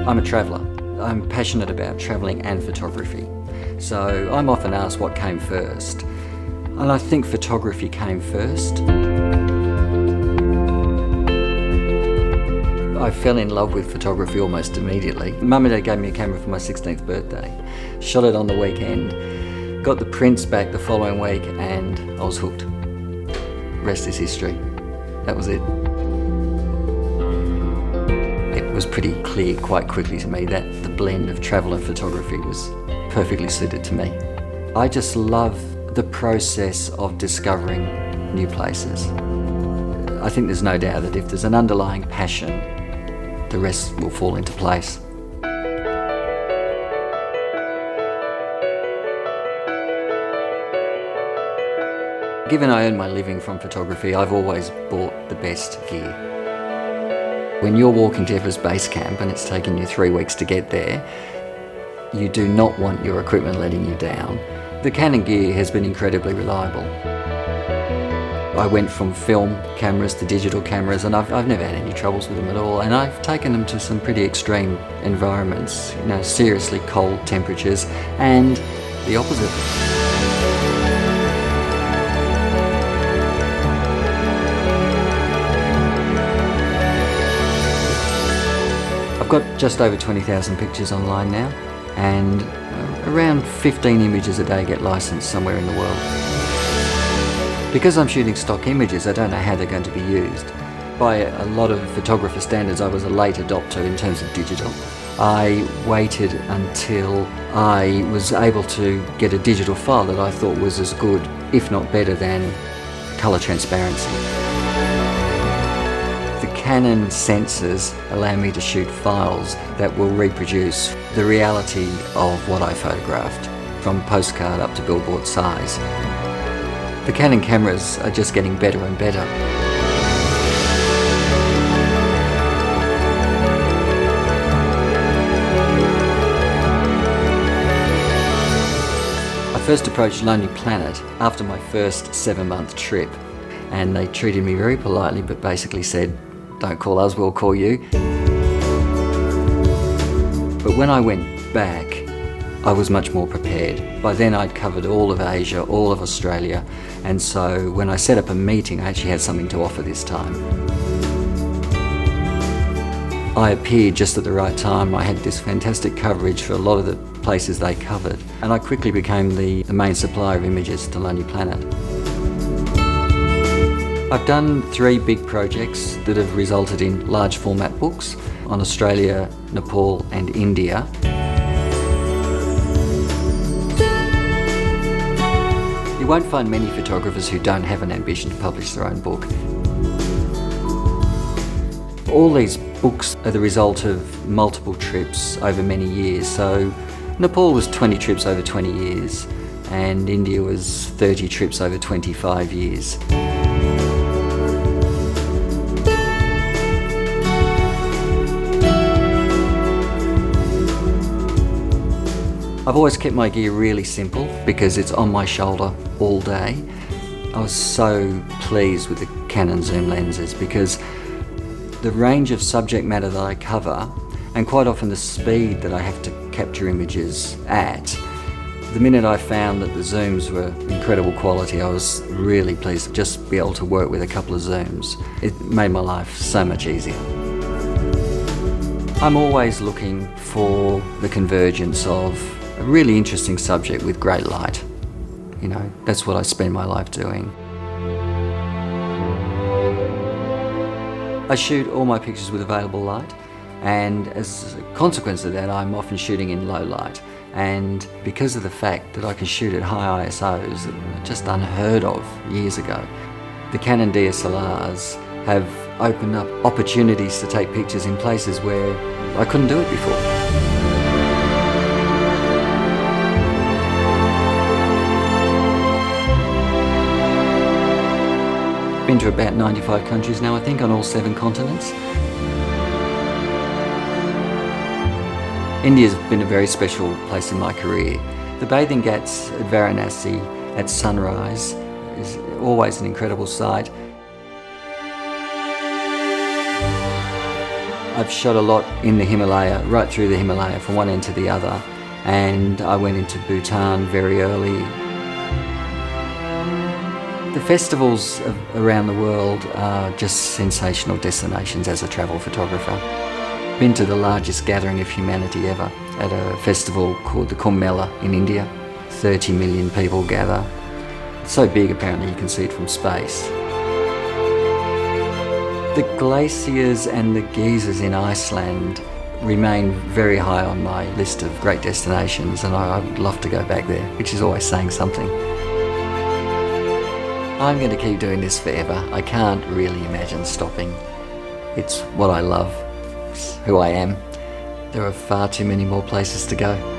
I'm a traveller. I'm passionate about travelling and photography. So I'm often asked what came first. And I think photography came first. I fell in love with photography almost immediately. Mum and Dad gave me a camera for my 16th birthday. Shot it on the weekend, got the prints back the following week, and I was hooked. Rest is history. That was it. It was pretty clear quite quickly to me that the blend of travel and photography was perfectly suited to me. I just love the process of discovering new places. I think there's no doubt that if there's an underlying passion, the rest will fall into place. Given I earn my living from photography, I've always bought the best gear. When you're walking to Everest Base Camp and it's taken you 3 weeks to get there, you do not want your equipment letting you down. The Canon gear has been incredibly reliable. I went from film cameras to digital cameras, and I've never had any troubles with them at all, and I've taken them to some pretty extreme environments, seriously cold temperatures, and the opposite. I've got just over 20,000 pictures online now, and around 15 images a day get licensed somewhere in the world. Because I'm shooting stock images, I don't know how they're going to be used. By a lot of photographer standards, I was a late adopter in terms of digital. I waited until I was able to get a digital file that I thought was as good, if not better, than colour transparency. The Canon sensors allow me to shoot files that will reproduce the reality of what I photographed, from postcard up to billboard size. The Canon cameras are just getting better and better. I first approached Lonely Planet after my first 7-month trip, and they treated me very politely but basically said, "Don't call us, we'll call you." But when I went back, I was much more prepared. By then I'd covered all of Asia, all of Australia, and so when I set up a meeting, I actually had something to offer this time. I appeared just at the right time. I had this fantastic coverage for a lot of the places they covered, and I quickly became the main supplier of images to Lonely Planet. I've done 3 big projects that have resulted in large format books on Australia, Nepal and India. You won't find many photographers who don't have an ambition to publish their own book. All these books are the result of multiple trips over many years. So Nepal was 20 trips over 20 years, and India was 30 trips over 25 years. I've always kept my gear really simple because it's on my shoulder all day. I was so pleased with the Canon zoom lenses because the range of subject matter that I cover, and quite often the speed that I have to capture images at, the minute I found that the zooms were incredible quality, I was really pleased to just be able to work with a couple of zooms. It made my life so much easier. I'm always looking for the convergence of a really interesting subject with great light. That's what I spend my life doing. I shoot all my pictures with available light, and as a consequence of that, I'm often shooting in low light. And because of the fact that I can shoot at high ISOs that were just unheard of years ago, the Canon DSLRs have opened up opportunities to take pictures in places where I couldn't do it before. Been to about 95 countries now, I think, on all 7 continents. India's been a very special place in my career. The bathing ghats at Varanasi at sunrise is always an incredible sight. I've shot a lot in the Himalaya, right through the Himalaya, from one end to the other, and I went into Bhutan very early. The festivals around the world are just sensational destinations as a travel photographer. Been to the largest gathering of humanity ever at a festival called the Kumbh Mela in India. 30 million people gather. It's so big apparently you can see it from space. The glaciers and the geysers in Iceland remain very high on my list of great destinations, and I'd love to go back there, which is always saying something. I'm going to keep doing this forever. I can't really imagine stopping. It's what I love. It's who I am. There are far too many more places to go.